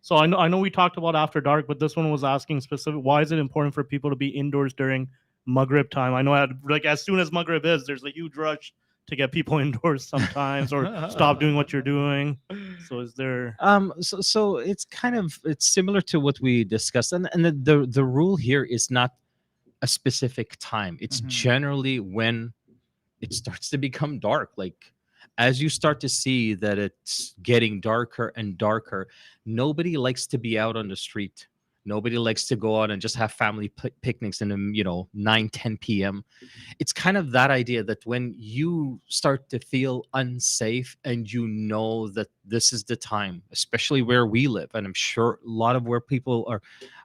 So I know we talked about after dark, but this one was asking specific. Why is it important for people to be indoors during Maghrib time? I know, as soon as Maghrib is, there's a huge rush to get people indoors sometimes, or stop doing what you're doing. So is there? So it's it's similar to what we discussed, and the rule here is not a specific time. It's generally when it starts to become dark. Like, as you start to see that it's getting darker and darker, nobody likes to be out on the street. Nobody likes to go out and just have family picnics in the 9, 10 p.m. It's kind of that idea that when you start to feel unsafe and you know that this is the time, especially where we live, and I'm sure a lot of where people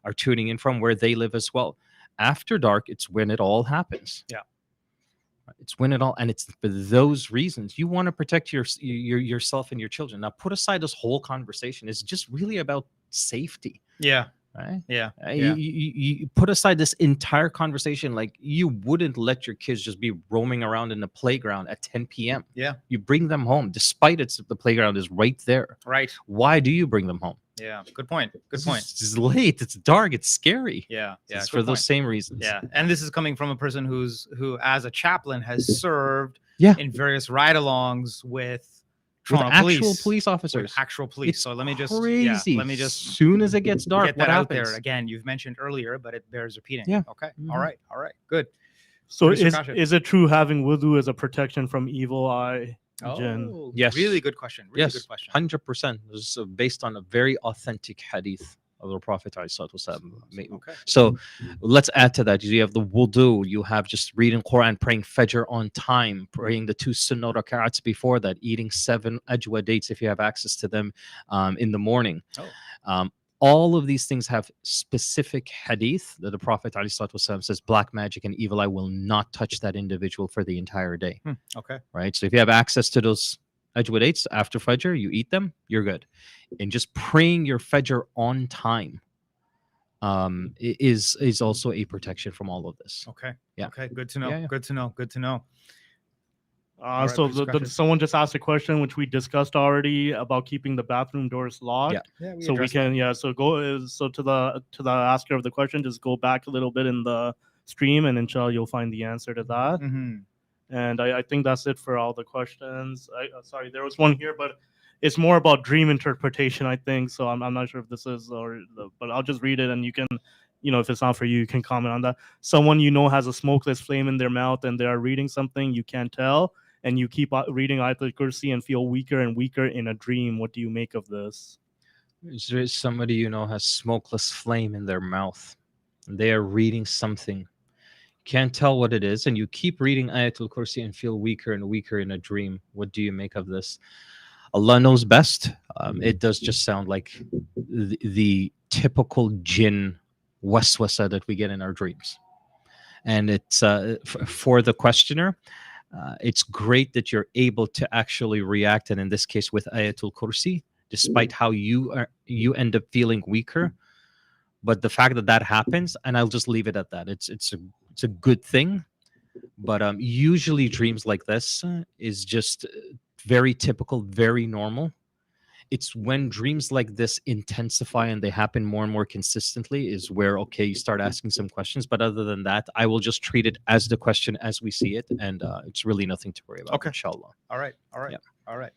are tuning in from, where they live as well. After dark, it's when it all happens. Yeah. It's when it all, and it's for those reasons you want to protect yourself and your children. Now, put aside this whole conversation. It's just really about safety. Yeah. Right? Yeah. You put aside this entire conversation. Like, you wouldn't let your kids just be roaming around in the playground at 10 p.m. Yeah. You bring them home, despite the playground is right there. Right. Why do you bring them home? Yeah. Good point. Good point. It's late. It's dark. It's scary. Yeah. Yeah. It's for those same reasons. Yeah. And this is coming from a person who, as a chaplain, has served in various ride-alongs with actual police officers. With actual police. It's so let me just crazy. let me just soon as it gets dark, get what that out happens? there again. You've mentioned earlier, but it bears repeating. Yeah. Okay. All right. Good. So Producer Kashif. is it true having wudu as a protection from evil eye? Jinn? Yes. Really good question. Really Yes. good question. 100%. This is based on a very authentic hadith of the Prophet ﷺ. Okay. So let's add to that. You have the wudu, you have just reading Quran, praying Fajr on time, praying the 2 sunnah rak'ats before that, eating 7 ajwa dates if you have access to them in the morning. All of these things have specific hadith that the Prophet ﷺ says black magic and evil eye will not touch that individual for the entire day. Okay. Right? So if you have access to those ajwa dates after Fajr, you eat them, you're good. And just praying your Fajr on time is also a protection from all of this. Okay. Yeah. Okay. Good to know. Yeah. Good to know. Good to know. So someone just asked a question which we discussed already about keeping the bathroom doors locked. Yeah. So we can so to the asker of the question, just go back a little bit in the stream, and inshallah you'll find the answer to that. And I think that's it for all the questions. Sorry, there was one here, but it's more about dream interpretation, I think. So I'm not sure if this is but I'll just read it, and you can, if it's not for you, you can comment on that. Someone has a smokeless flame in their mouth, and they are reading something you can't tell, and you keep reading Ayatul Kursi and feel weaker and weaker in a dream. What do you make of this? There is somebody has smokeless flame in their mouth, and they are reading something. Can't tell what it is, and you keep reading Ayatul Kursi and feel weaker and weaker in a dream. What do you make of this? Allah knows best. It does just sound like the typical jinn waswasa that we get in our dreams. And it's for the questioner, It's great that you're able to actually react, and in this case with Ayatul Kursi, despite how you end up feeling weaker. But the fact that that happens, and I'll just leave it at that. It's a good thing. But usually dreams like this is just very typical, very normal. It's when dreams like this intensify and they happen more and more consistently is where, okay, you start asking some questions. But other than that, I will just treat it as the question as we see it. And it's really nothing to worry about, inshallah. All right. Yeah. All right.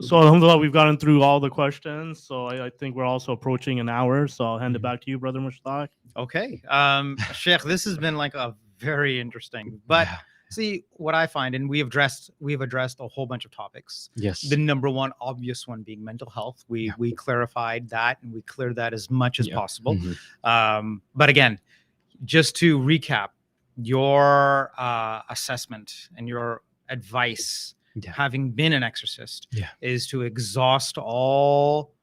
So alhamdulillah, we've gotten through all the questions. So I think we're also approaching an hour. So I'll hand it back to you, Brother Mushtaq. Okay. Sheikh, this has been like a very interesting, but see what I find, and we've addressed a whole bunch of topics. Yes. The number one obvious one being mental health. We clarified that, and we cleared that as much as possible. But again, just to recap, your assessment and your advice, having been an exorcist, is to exhaust all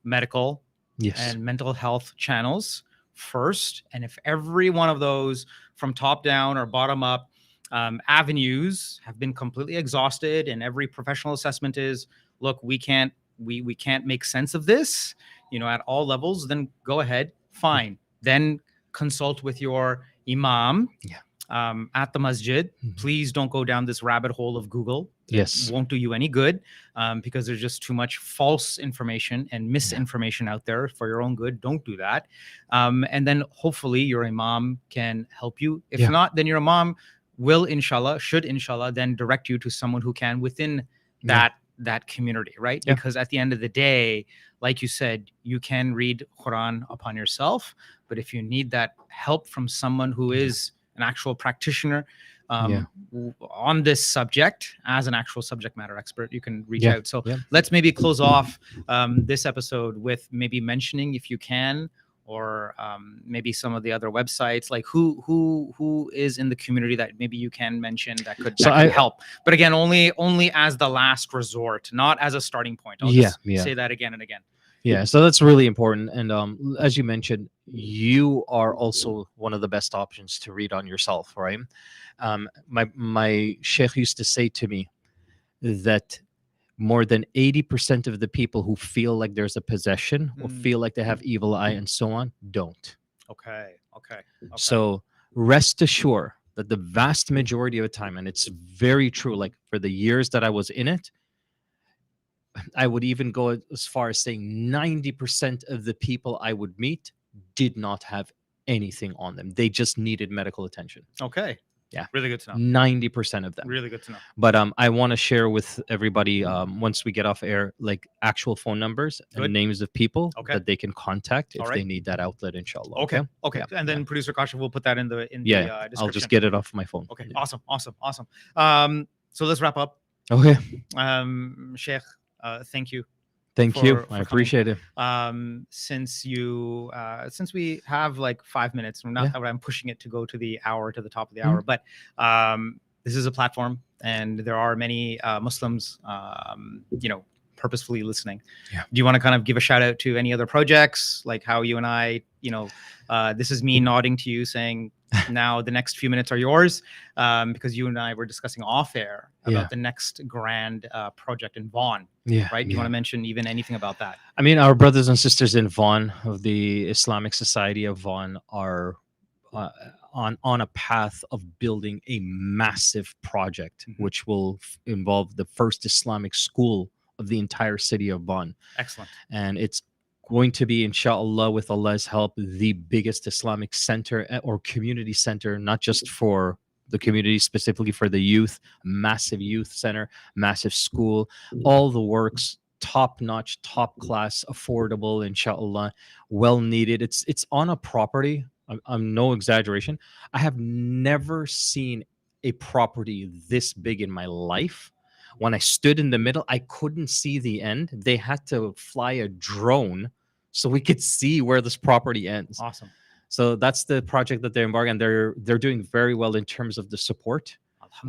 medical and mental health channels first. And if every one of those from top down or bottom up avenues have been completely exhausted, and every professional assessment is, look, we can't make sense of this, at all levels, then go ahead, fine. Then consult with your Imam at the masjid. Please don't go down this rabbit hole of Google. Yes. It won't do you any good, because there's just too much false information and misinformation out there for your own good. Don't do that. And then hopefully your Imam can help you. If not, then your Imam should inshallah then direct you to someone who can within that community, right? Because at the end of the day, like you said, you can read Quran upon yourself, but if you need that help from someone who is an actual practitioner on this subject, as an actual subject matter expert, you can reach out. So let's maybe close off this episode with maybe mentioning, if you can, or maybe some of the other websites, like who is in the community that maybe you can mention that could help. But again, only as the last resort, not as a starting point. I'll just say that again and again. Yeah, so that's really important. And as you mentioned, you are also one of the best options to read on yourself, right? My Shaykh used to say to me that more than 80% of the people who feel like there's a possession or feel like they have evil eye and so on, don't. Okay. So rest assured that the vast majority of the time, and it's very true, like for the years that I was in it, I would even go as far as saying 90% of the people I would meet did not have anything on them. They just needed medical attention. Okay. Yeah. Really good to know. 90% of them. Really good to know. But I want to share with everybody, once we get off air, like actual phone numbers and names of people that they can contact if they need that outlet, inshallah. Okay. Yeah. And then producer Kasha will put that in the description. I'll just get it off my phone. Okay. Awesome. So let's wrap up. Okay. Sheikh, thank you. Thank you. I appreciate it. Since we have like 5 minutes, not that I'm pushing it to go to the hour, to the top of the hour, but this is a platform, and there are many Muslims, purposefully listening. Do you want to kind of give a shout out to any other projects, like how you and I, this is me nodding to you saying, now the next few minutes are yours, because you and I were discussing off air about the next grand project in Vaughan. Right? Do you want to mention even anything about that? I mean, our brothers and sisters in Vaughan of the Islamic Society of Vaughan are on a path of building a massive project, which will involve the first Islamic school of the entire city of Vaughan. Excellent. And it's going to be, inshallah, with Allah's help, the biggest Islamic center or community center, not just for the community, specifically for the youth. Massive youth center, massive school, all the works, top-notch, top-class, affordable, inshallah, well needed. It's on a property. I'm no exaggeration. I have never seen a property this big in my life. When I stood in the middle, I couldn't see the end. They had to fly a drone so we could see where this property ends. Awesome. So that's the project that they're embarking on. They're doing very well in terms of the support.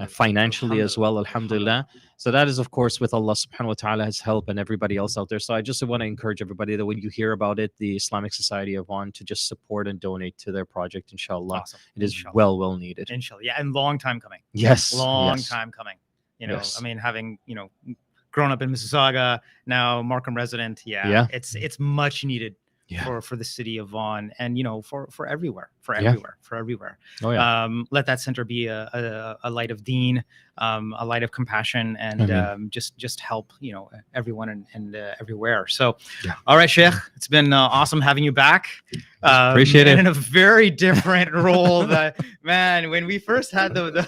financially as well, alhamdulillah. So that is, of course, with Allah subhanahu wa ta'ala's help and everybody else out there. So I just want to encourage everybody that when you hear about it, the Islamic Society of Oman, to just support and donate to their project, inshallah. Awesome. It is Inshallah. well needed. Inshallah. Yeah, and long time coming. Yes. Long yes. time coming. You know, Yes. I mean, having, you know, grown up in Mississauga, now Markham resident. Yeah. It's much needed for the city of Vaughan, and, you know, for everywhere. Oh yeah. Let that center be a light of deen, a light of compassion, and just help, you know, everyone and everywhere. So, all right, Shaykh, it's been awesome having you back. Appreciate it. In a very different role. That, man, when we first had the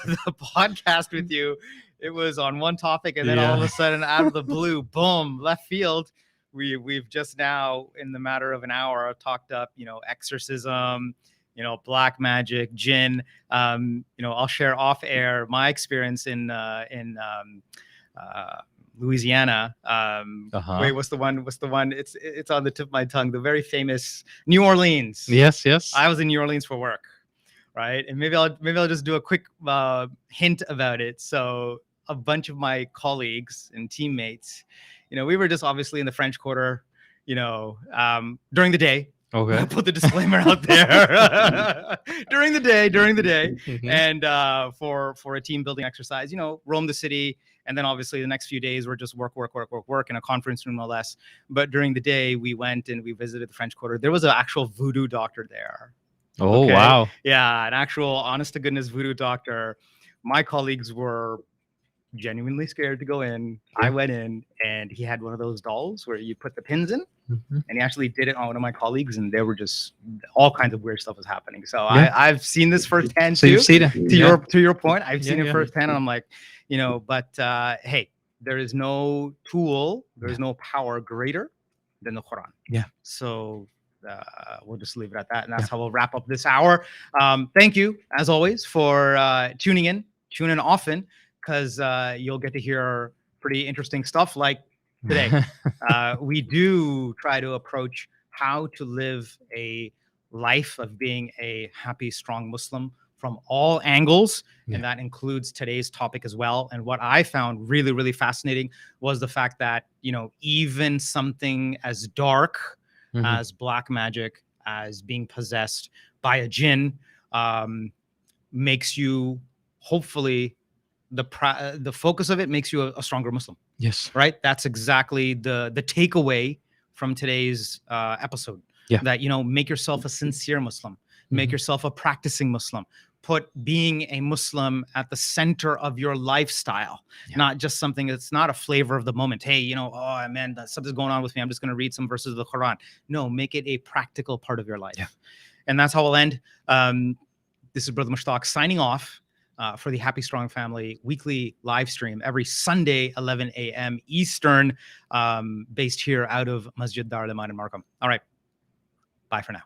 podcast with you, it was on one topic, and then all of a sudden, out of the blue, boom, left field. We've just now, in the matter of an hour, talked up, you know, exorcism, you know, black magic, jinn. You know, I'll share off air my experience in Louisiana. Wait, what's the one? It's on the tip of my tongue. The very famous New Orleans. Yes. I was in New Orleans for work, right? And maybe I'll just do a quick hint about it. So a bunch of my colleagues and teammates, you know, we were just obviously in the French Quarter, you know, during the day. Okay. I'll put the disclaimer out there. during the day, and for a team building exercise, you know, roam the city, and then obviously the next few days we're just work in a conference room, no less. But during the day, we went and we visited the French Quarter. There was an actual voodoo doctor there. Oh, okay? Wow. Yeah, an actual honest to goodness voodoo doctor. My colleagues were genuinely scared to go in. I went in, and he had one of those dolls where you put the pins in, and he actually did it on one of my colleagues, and there were just all kinds of weird stuff was happening. So I've seen this firsthand. So you've seen it to your point. I've seen it firsthand, and I'm like, you know, but hey, there is no tool, there is no power greater than the Quran. Yeah. So we'll just leave it at that, and that's how we'll wrap up this hour. Thank you, as always, for tuning in. Tune in often, because you'll get to hear pretty interesting stuff like today. We do try to approach how to live a life of being a happy, strong Muslim from all angles. And that includes today's topic as well. And what I found really, really fascinating was the fact that, you know, even something as dark as black magic, as being possessed by a jinn, makes you, hopefully, the focus of it makes you a stronger Muslim. Yes. Right. That's exactly the takeaway from today's episode. Yeah. That, you know, make yourself a sincere Muslim, make yourself a practicing Muslim, put being a Muslim at the center of your lifestyle, not just something that's not a flavor of the moment. Hey, you know, oh man, something's going on with me, I'm just going to read some verses of the Quran. No, make it a practical part of your life. And that's how we'll end. This is Brother Mushtaq signing off for the Happy Strong Family weekly live stream every Sunday, 11 a.m. Eastern, based here out of Masjid Dar al-Iman in Markham. All right. Bye for now.